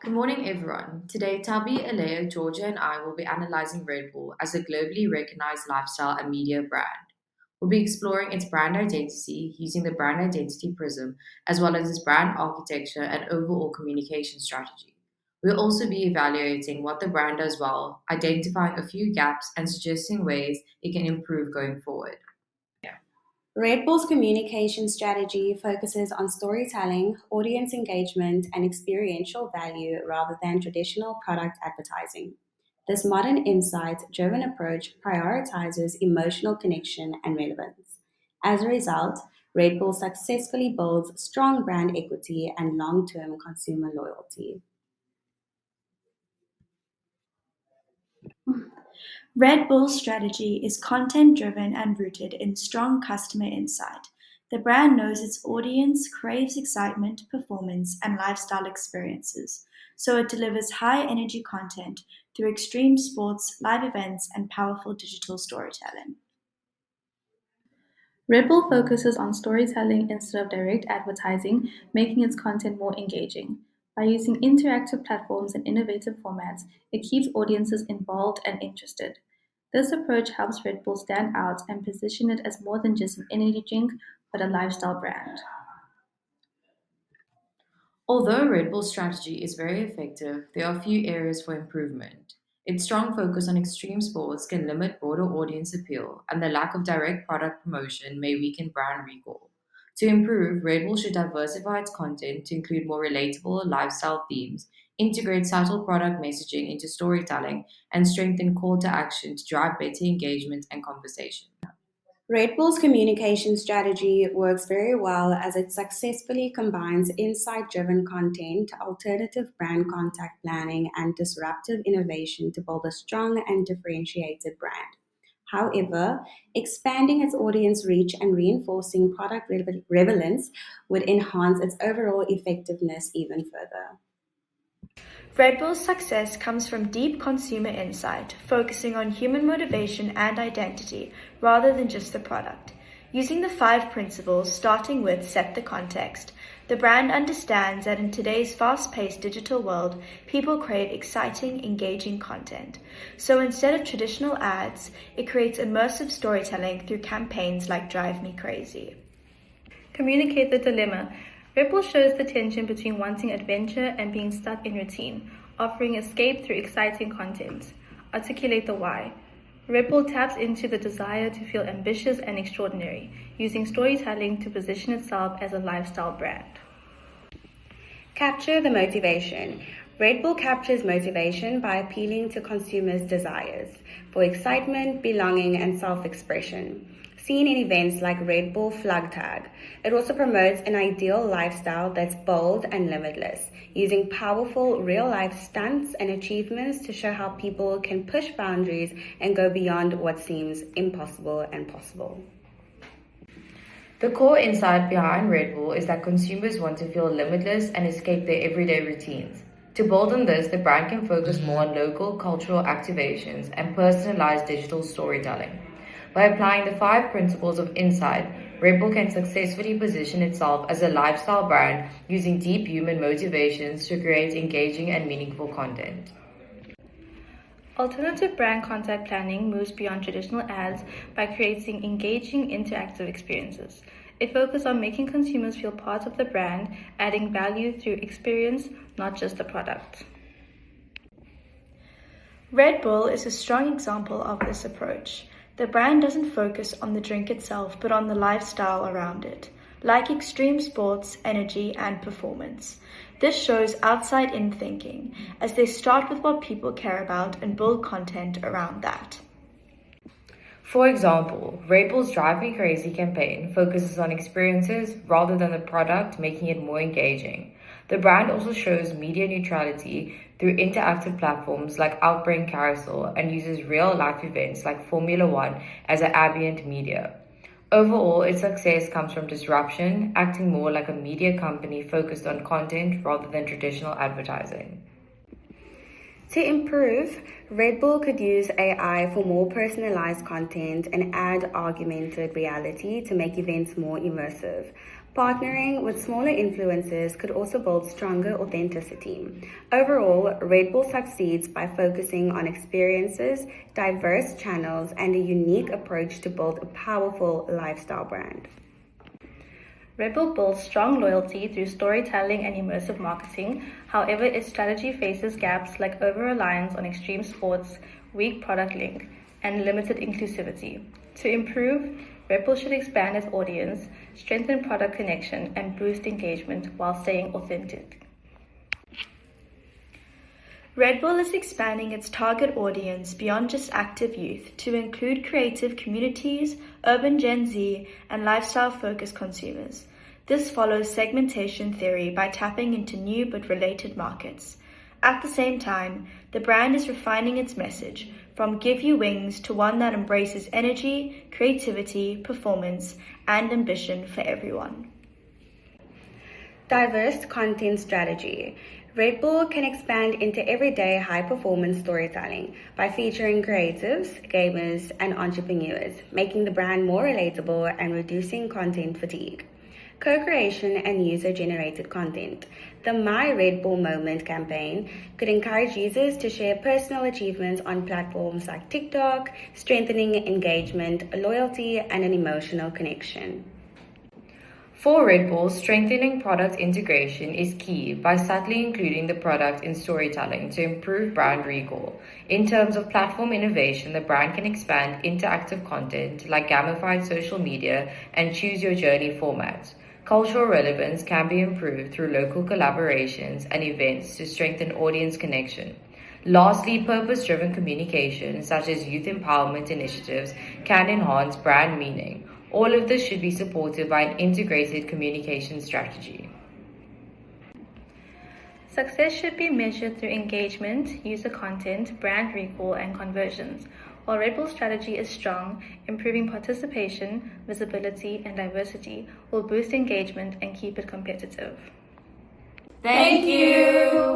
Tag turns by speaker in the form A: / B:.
A: Good morning, everyone. Today, THABI, ELAYAH, Georgia, and I will be analyzing Red Bull as a globally recognized lifestyle and media brand. We'll be exploring its brand identity using the brand identity prism, as well as its brand architecture and overall communication strategy. We'll also be evaluating what the brand does well, identifying a few gaps, and suggesting ways it can improve going forward.
B: Red Bull's communication strategy focuses on storytelling, audience engagement, and experiential value rather than traditional product advertising. This modern insight-driven approach prioritizes emotional connection and relevance. As a result, Red Bull successfully builds strong brand equity and long-term consumer loyalty.
C: Red Bull's strategy is content-driven and rooted in strong customer insight. The brand knows its audience craves excitement, performance, and lifestyle experiences, so it delivers high-energy content through extreme sports, live events, and powerful digital storytelling.
D: Red Bull focuses on storytelling instead of direct advertising, making its content more engaging. By using interactive platforms and innovative formats, it keeps audiences involved and interested. This approach helps Red Bull stand out and position it as more than just an energy drink, but a lifestyle brand.
A: Although Red Bull's strategy is very effective, there are a few areas for improvement. Its strong focus on extreme sports can limit broader audience appeal, and the lack of direct product promotion may weaken brand recall. To improve, Red Bull should diversify its content to include more relatable lifestyle themes, integrate subtle product messaging into storytelling, and strengthen call to action to drive better engagement and conversation.
B: Red Bull's communication strategy works very well as it successfully combines insight-driven content, alternative brand contact planning, and disruptive innovation to build a strong and differentiated brand. However, expanding its audience reach and reinforcing product relevance would enhance its overall effectiveness even further.
C: Red Bull's success comes from deep consumer insight, focusing on human motivation and identity rather than just the product. Using the 5 principles, starting with set the context, the brand understands that in today's fast-paced digital world, people crave exciting, engaging content. So instead of traditional ads, it creates immersive storytelling through campaigns like Drive Me Crazy.
D: Communicate the dilemma. Red Bull shows the tension between wanting adventure and being stuck in routine, offering escape through exciting content. Articulate the why. Red Bull taps into the desire to feel ambitious and extraordinary, using storytelling to position itself as a lifestyle brand.
B: Capture the motivation. Red Bull captures motivation by appealing to consumers' desires for excitement, belonging, and self-expression. Seen in events like Red Bull Flug Tag, it also promotes an ideal lifestyle that's bold and limitless, using powerful real-life stunts and achievements to show how people can push boundaries and go beyond what seems impossible and possible.
A: The core insight behind Red Bull is that consumers want to feel limitless and escape their everyday routines. To build on this, the brand can focus more on local cultural activations and personalized digital storytelling. By applying the 5 principles of insight, Red Bull can successfully position itself as a lifestyle brand using deep human motivations to create engaging and meaningful content.
D: Alternative brand contact planning moves beyond traditional ads by creating engaging interactive experiences. It focuses on making consumers feel part of the brand, adding value through experience, not just the product.
C: Red Bull is a strong example of this approach. The brand doesn't focus on the drink itself, but on the lifestyle around it, like extreme sports, energy, and performance. This shows outside-in thinking, as they start with what people care about and build content around that.
A: For example, Red Bull's Drive Me Crazy campaign focuses on experiences rather than the product, making it more engaging. The brand also shows media neutrality through interactive platforms like Outbrain Carousel and uses real-life events like Formula One as an ambient media. Overall, its success comes from disruption, acting more like a media company focused on content rather than traditional advertising.
B: To improve, Red Bull could use AI for more personalized content and add augmented reality to make events more immersive. Partnering with smaller influencers could also build stronger authenticity. Overall, Red Bull succeeds by focusing on experiences, diverse channels, and a unique approach to build a powerful lifestyle brand.
D: Red Bull builds strong loyalty through storytelling and immersive marketing. However, its strategy faces gaps like over-reliance on extreme sports, weak product link, and limited inclusivity. To improve, Red Bull should expand its audience, strengthen product connection, and boost engagement while staying authentic.
C: Red Bull is expanding its target audience beyond just active youth to include creative communities, urban Gen Z, and lifestyle-focused consumers. This follows segmentation theory by tapping into new but related markets. At the same time, the brand is refining its message from "give you wings" to one that embraces energy, creativity, performance, and ambition for everyone.
B: Diverse content strategy. Red Bull can expand into everyday high-performance storytelling by featuring creatives, gamers, and entrepreneurs, making the brand more relatable and reducing content fatigue. Co-creation and user-generated content. The My Red Bull Moment campaign could encourage users to share personal achievements on platforms like TikTok, strengthening engagement, loyalty, and an emotional connection.
A: For Red Bull, strengthening product integration is key by subtly including the product in storytelling to improve brand recall. In terms of platform innovation, the brand can expand interactive content like gamified social media and choose your journey formats. Cultural relevance can be improved through local collaborations and events to strengthen audience connection. Lastly, purpose-driven communication, such as youth empowerment initiatives, can enhance brand meaning. All of this should be supported by an integrated communication strategy.
D: Success should be measured through engagement, user content, brand recall, and conversions. While Red Bull's strategy is strong, improving participation, visibility, and diversity will boost engagement and keep it competitive.
A: Thank you!